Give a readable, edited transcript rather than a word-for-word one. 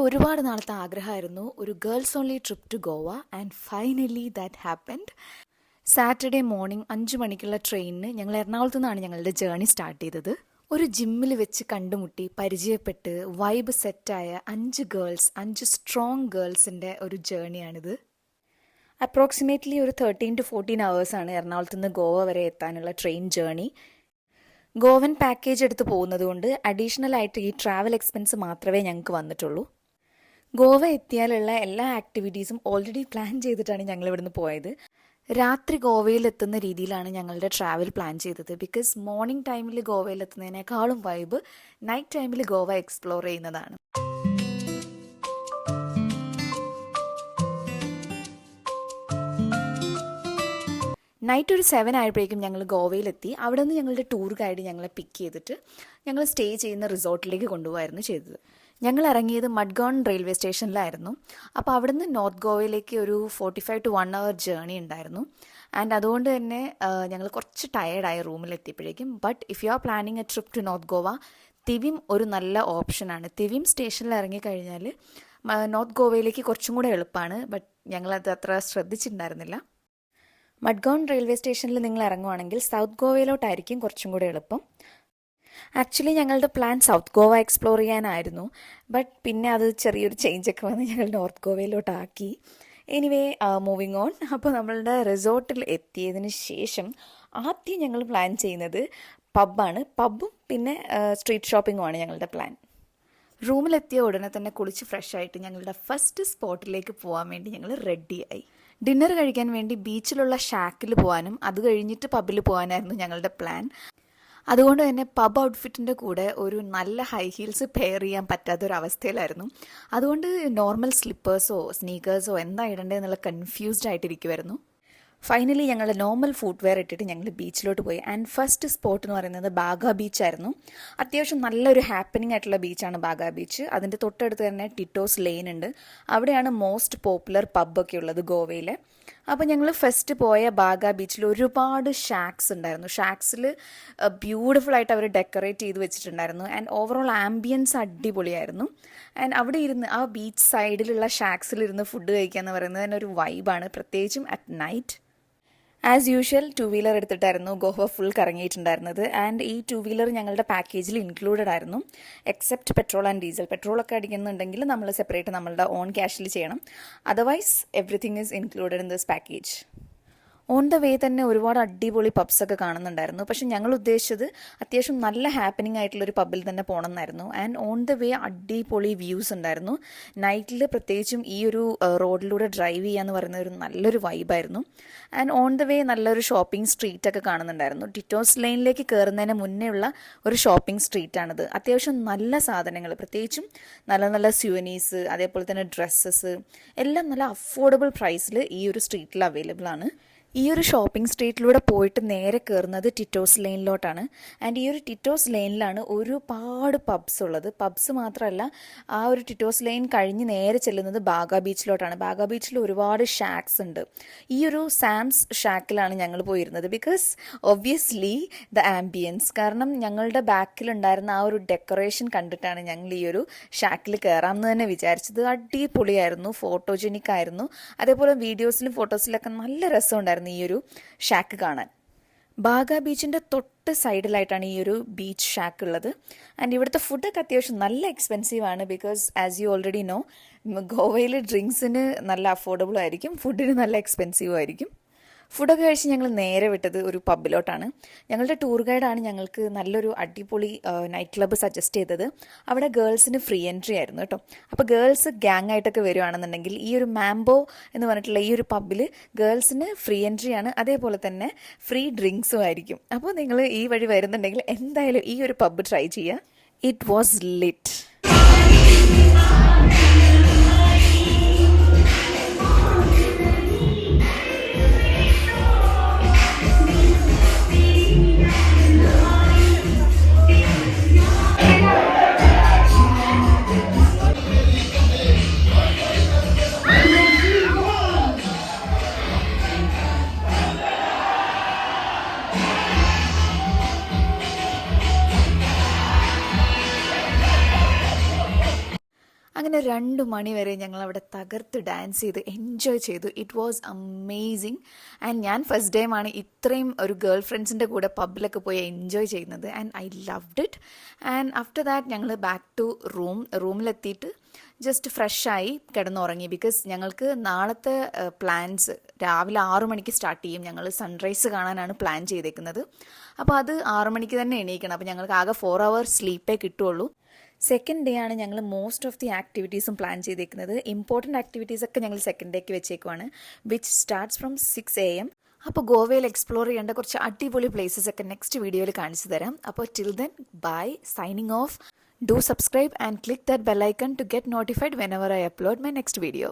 ഒരുപാട് നാളത്തെ ആഗ്രഹമായിരുന്നു ഒരു girls only trip to Goa and finally that happened. Saturday morning 5 മണിക്കുള്ള ട്രെയിനിന് ഞങ്ങൾ എറണാകുളത്തു നിന്നാണ് ഞങ്ങളുടെ ജേർണി സ്റ്റാർട്ട് ചെയ്തത്. ഒരു ജിമ്മിൽ വെച്ച് കണ്ടുമുട്ടി പരിചയപ്പെട്ട് വൈബ് സെറ്റായ 5 സ്ട്രോങ് ഗേൾസിൻ്റെ ഒരു ജേർണിയാണിത്. അപ്രോക്സിമേറ്റ്ലി ഒരു 13 to 14 hours എറണാകുളത്ത് നിന്ന് ഗോവ വരെ എത്താനുള്ള ട്രെയിൻ ജേർണി. ഗോവൻ പാക്കേജ് എടുത്ത് പോകുന്നത് കൊണ്ട് അഡീഷണൽ ആയിട്ട് ഈ ട്രാവൽ എക്സ്പെൻസ് മാത്രമേ ഞങ്ങൾക്ക് വന്നിട്ടുള്ളൂ. ഗോവ എത്തിയാലുള്ള എല്ലാ ആക്ടിവിറ്റീസും ഓൾറെഡി പ്ലാൻ ചെയ്തിട്ടാണ് ഞങ്ങൾ ഇവിടുന്ന് പോയത്. രാത്രി ഗോവയിൽ എത്തുന്ന രീതിയിലാണ് ഞങ്ങളുടെ ട്രാവൽ പ്ലാൻ ചെയ്തത്. ബിക്കോസ് മോർണിംഗ് ടൈമിൽ ഗോവയിൽ എത്തുന്നതിനേക്കാളും വൈബ് നൈറ്റ് ടൈമിൽ ഗോവ എക്സ്പ്ലോർ ചെയ്യുന്നതാണ്. നൈറ്റ് ഒരു 7 ആയപ്പോഴേക്കും ഞങ്ങൾ ഗോവയിലെത്തി. അവിടെ നിന്ന് ഞങ്ങളുടെ ടൂർ ഗൈഡ് ഞങ്ങളെ പിക്ക് ചെയ്തിട്ട് ഞങ്ങൾ സ്റ്റേ ചെയ്യുന്ന റിസോർട്ടിലേക്ക് കൊണ്ടുപോകായിരുന്നു ചെയ്തത്. ഞങ്ങൾ ഇറങ്ങിയത് മഡ്ഗോൺ റെയിൽവേ സ്റ്റേഷനിലായിരുന്നു. അപ്പോൾ അവിടെ നിന്ന് നോർത്ത് ഗോവയിലേക്ക് ഒരു 45 to 1 hour ജേർണി ഉണ്ടായിരുന്നു. ആൻഡ് അതുകൊണ്ട് തന്നെ ഞങ്ങൾ കുറച്ച് ടയേർഡായി റൂമിലെത്തിയപ്പോഴേക്കും. But if you are planning a trip to north Goa, Thivim ഒരു നല്ല ഓപ്ഷനാണ്. തിവിം സ്റ്റേഷനിൽ ഇറങ്ങിക്കഴിഞ്ഞാൽ നോർത്ത് ഗോവയിലേക്ക് കുറച്ചും കൂടെ എളുപ്പമാണ്. ബട്ട് ഞങ്ങളത് അത്ര ശ്രദ്ധിച്ചിട്ടുണ്ടായിരുന്നില്ല. മഡ്ഗോൺ റെയിൽവേ സ്റ്റേഷനിൽ നിങ്ങൾ ഇറങ്ങുവാണെങ്കിൽ സൗത്ത് ഗോവയിലോട്ടായിരിക്കും കുറച്ചും കൂടെ എളുപ്പം. ആക്ച്വലി ഞങ്ങളുടെ പ്ലാൻ സൗത്ത് ഗോവ എക്സ്പ്ലോർ ചെയ്യാനായിരുന്നു. ബട്ട് പിന്നെ അത് ചെറിയൊരു ചേഞ്ചൊക്കെ വന്ന് ഞങ്ങൾ നോർത്ത് ഗോവയിലോട്ടാക്കി. Anyway moving on. അപ്പോൾ നമ്മളുടെ റിസോർട്ടിൽ എത്തിയതിന് ശേഷം ആദ്യം ഞങ്ങൾ പ്ലാൻ ചെയ്യുന്നത് പബ്ബാണ്. പബ്ബും പിന്നെ സ്ട്രീറ്റ് ഷോപ്പിങ്ങുമാണ് ഞങ്ങളുടെ പ്ലാൻ. റൂമിലെത്തിയ ഉടനെ തന്നെ കുളിച്ച് ഫ്രഷായിട്ട് ഞങ്ങളുടെ ഫസ്റ്റ് സ്പോട്ടിലേക്ക് പോകാൻ വേണ്ടി ഞങ്ങൾ റെഡിയായി. ഡിന്നർ കഴിക്കാൻ വേണ്ടി ബീച്ചിലുള്ള ഷാക്കിൽ പോകാനും അത് കഴിഞ്ഞിട്ട് പബ്ബിൽ പോകാനായിരുന്നു ഞങ്ങളുടെ പ്ലാൻ. അതുകൊണ്ട് തന്നെ പബ് ഔട്ട്ഫിറ്റിൻ്റെ കൂടെ ഒരു നല്ല ഹൈ ഹീൽസ് പെയർ ചെയ്യാൻ പറ്റാത്തൊരവസ്ഥയിലായിരുന്നു. അതുകൊണ്ട് നോർമൽ സ്ലിപ്പേഴ്സോ സ്നീക്കേഴ്സോ എന്താ ഇടേണ്ടതെന്നുള്ള കൺഫ്യൂസ്ഡ് ആയിട്ടിരിക്കുമായിരുന്നു. ഫൈനലി ഞങ്ങളുടെ നോർമൽ ഫുട്വെയർ ഇട്ടിട്ട് ഞങ്ങൾ ബീച്ചിലോട്ട് പോയി. ആൻഡ് ഫസ്റ്റ് സ്പോട്ട് എന്ന് പറയുന്നത് ബാഗ ബീച്ചായിരുന്നു. അത്യാവശ്യം നല്ലൊരു ഹാപ്പനിങ് ആയിട്ടുള്ള ബീച്ചാണ് ബാഗ ബീച്ച്. അതിൻ്റെ തൊട്ടടുത്ത് തന്നെ ടിറ്റോസ് ലെയിൻ ഉണ്ട്. അവിടെയാണ് മോസ്റ്റ് പോപ്പുലർ പബ്ബൊക്കെ ഉള്ളത് ഗോവയിലെ. അപ്പോൾ ഞങ്ങൾ ഫസ്റ്റ് പോയ ബാഗ ബീച്ചിൽ ഒരുപാട് ഷാക്സ് ഉണ്ടായിരുന്നു. ഷാക്സിൽ ബ്യൂട്ടിഫുൾ ആയിട്ട് അവർ ഡെക്കറേറ്റ് ചെയ്ത് വെച്ചിട്ടുണ്ടായിരുന്നു. ആൻഡ് ഓവറോൾ ആംബിയൻസ് അടിപൊളിയായിരുന്നു. ആൻഡ് അവിടെ ഇരുന്ന് ആ ബീച്ച് സൈഡിലുള്ള ഷാക്സിലിരുന്ന് ഫുഡ് കഴിക്കുക എന്ന് പറയുന്നത് തന്നെ ഒരു വൈബാണ്, പ്രത്യേകിച്ചും at night. As usual two wheeler എടുത്തിട്ടായിരുന്നു ഗോവ ഫുൾ കറങ്ങിയിട്ടുണ്ടായിരുന്നത്. ആൻഡ് ഈ 2-വീലർ ഞങ്ങളുടെ പാക്കേജിൽ ഇൻക്ലൂഡഡ് ആയിരുന്നു, എക്സെപ്റ്റ് പെട്രോൾ ആൻഡ് ഡീസൽ. പെട്രോളൊക്കെ അടിക്കുന്നുണ്ടെങ്കിൽ നമ്മൾ സെപ്പറേറ്റ് നമ്മളുടെ ഓൺ ക്യാഷിൽ ചെയ്യണം. Otherwise everything is included in this package. On the way തന്നെ ഒരുപാട് അടിപൊളി പബ്സൊക്കെ കാണുന്നുണ്ടായിരുന്നു. പക്ഷെ ഞങ്ങൾ ഉദ്ദേശിച്ചത് അത്യാവശ്യം നല്ല ഹാപ്പനിങ് ആയിട്ടുള്ളൊരു പബ്ബിൽ തന്നെ പോകണം എന്നായിരുന്നു. ആൻഡ് ഓൺ ദ വേ അടിപൊളി വ്യൂസ് ഉണ്ടായിരുന്നു. നൈറ്റിൽ പ്രത്യേകിച്ചും ഈ ഒരു റോഡിലൂടെ ഡ്രൈവ് ചെയ്യാന്ന് പറയുന്ന ഒരു നല്ലൊരു വൈബായിരുന്നു. ആൻഡ് ഓൺ ദ വേ നല്ലൊരു ഷോപ്പിംഗ് സ്ട്രീറ്റൊക്കെ കാണുന്നുണ്ടായിരുന്നു. ടിറ്റോസ് ലൈനിലേക്ക് കയറുന്നതിന് മുന്നേ ഉള്ള ഒരു ഷോപ്പിംഗ് സ്ട്രീറ്റാണിത്. അത്യാവശ്യം നല്ല സാധനങ്ങൾ, പ്രത്യേകിച്ചും നല്ല നല്ല സ്യൂവനീസ്, അതേപോലെ തന്നെ ഡ്രസ്സസ് എല്ലാം നല്ല അഫോർഡബിൾ പ്രൈസിൽ ഈ ഒരു സ്ട്രീറ്റിൽ അവൈലബിൾ ആണ്. ഈ ഒരു ഷോപ്പിംഗ് സ്ട്രീറ്റിലൂടെ പോയിട്ട് നേരെ കയറുന്നത് ടിറ്റോസ് ലൈനിലോട്ടാണ്. ആൻഡ് ഈ ഒരു ടിറ്റോസ് ലൈനിലാണ് ഒരുപാട് പബ്സ് ഉള്ളത്. പബ്സ് മാത്രമല്ല, ആ ഒരു ടിറ്റോസ് ലൈൻ കഴിഞ്ഞ് നേരെ ചെല്ലുന്നത് ബാഗ ബീച്ചിലോട്ടാണ്. ബാഗ ബീച്ചിൽ ഒരുപാട് ഷാക്സ് ഉണ്ട്. ഈ ഒരു സാംസ് ഷാക്കിലാണ് ഞങ്ങൾ പോയിരുന്നത്. ബിക്കോസ് ഒബ്വിയസ്ലി ദ ആംബിയൻസ്, കാരണം ഞങ്ങളുടെ ബാക്കിലുണ്ടായിരുന്ന ആ ഒരു ഡെക്കറേഷൻ കണ്ടിട്ടാണ് ഞങ്ങൾ ഈ ഒരു ഷാക്കിൽ കയറാമെന്ന് തന്നെ വിചാരിച്ചത്. അടിപൊളിയായിരുന്നു, ഫോട്ടോജനിക് ആയിരുന്നു. അതേപോലെ വീഡിയോസിലും ഫോട്ടോസിലൊക്കെ നല്ല രസമുണ്ടായിരുന്നു ഈ ഒരു ഷാക്ക് കാണാൻ. ബാഗ ബീച്ചിൻ്റെ തൊട്ട് സൈഡിലായിട്ടാണ് ഈ ഒരു ബീച്ച് ഷാക്ക് ഉള്ളത്. ആൻഡ് ഇവിടുത്തെ ഫുഡൊക്കെ അത്യാവശ്യം നല്ല എക്സ്പെൻസീവ് ആണ്. Because as you already know, ഗോവയിൽ ഡ്രിങ്ക്സിന് നല്ല അഫോർഡബിൾ ആയിരിക്കും, ഫുഡിന് നല്ല എക്സ്പെൻസീവ് ആയിരിക്കും. ഫുഡൊക്കെ കഴിച്ച് ഞങ്ങൾ നേരെ വിട്ടത് ഒരു പബ്ബിലോട്ടാണ്. ഞങ്ങളുടെ ടൂർ ഗൈഡാണ് ഞങ്ങൾക്ക് നല്ലൊരു അടിപൊളി നൈറ്റ് ക്ലബ്ബ് സജസ്റ്റ് ചെയ്തത്. അവിടെ ഗേൾസിന് ഫ്രീ എൻട്രി ആയിരുന്നു കേട്ടോ. അപ്പോൾ ഗേൾസ് ഗ്യാങ് ആയിട്ടൊക്കെ വരുവാണെന്നുണ്ടെങ്കിൽ ഈ ഒരു മാംബോ എന്ന് പറഞ്ഞിട്ടുള്ള ഈ ഒരു പബ്ബിൽ ഗേൾസിന് ഫ്രീ എൻട്രി ആണ്, അതേപോലെ തന്നെ ഫ്രീ ഡ്രിങ്ക്സും ആയിരിക്കും. അപ്പോൾ നിങ്ങൾ ഈ വഴി വരുന്നുണ്ടെങ്കിൽ എന്തായാലും ഈ ഒരു പബ്ബ് ട്രൈ ചെയ്യുക. It was lit. അങ്ങനെ 2 മണി വരെ ഞങ്ങൾ അവിടെ തകർത്ത് ഡാൻസ് ചെയ്ത് എൻജോയ് ചെയ്തു. It was amazing. ആൻഡ് ഞാൻ ഫസ്റ്റ് ടൈമാണ് ഇത്രയും ഒരു ഗേൾ ഫ്രണ്ട്സിൻ്റെ കൂടെ പബ്ബിലൊക്കെ പോയി എൻജോയ് ചെയ്യുന്നത്. And I loved it. And after that ഞങ്ങൾ ബാക്ക് ടു റൂമിലെത്തിയിട്ട് ജസ്റ്റ് ഫ്രഷായി കിടന്നുറങ്ങി. ബിക്കോസ് ഞങ്ങൾക്ക് നാളത്തെ പ്ലാൻസ് രാവിലെ 6 മണിക്ക് സ്റ്റാർട്ട് ചെയ്യും. ഞങ്ങൾ സൺറൈസ് കാണാനാണ് പ്ലാൻ ചെയ്തേക്കുന്നത്. അപ്പോൾ അത് 6 മണിക്ക് തന്നെ എണീക്കണം. അപ്പോൾ ഞങ്ങൾക്ക് ആകെ 4 hours സ്ലീപ്പേ കിട്ടുള്ളൂ. സെക്കൻഡ് ഡേ ആണ് ഞങ്ങൾ മോസ്റ്റ് ഓഫ് ദി ആക്ടിവിറ്റീസും പ്ലാൻ ചെയ്തേക്കുന്നത്. ഇമ്പോർട്ടൻറ്റ് ആക്ടിവിറ്റീസ് ഒക്കെ ഞങ്ങൾ സെക്കൻഡ് ഡേക്ക് വെച്ചേക്കുവാണ്, വിച്ച് സ്റ്റാർട്ട്സ് ഫ്രം 6 AM. അപ്പോൾ ഗോവയിൽ എക്സ്പ്ലോർ ചെയ്യേണ്ട കുറച്ച് അടിപൊളി പ്ലേസസ് ഒക്കെ നെക്സ്റ്റ് വീഡിയോയിൽ കാണിച്ചു തരാം. അപ്പോൾ till then bye, signing off. Do subscribe and click that bell icon to get notified whenever I upload my next video.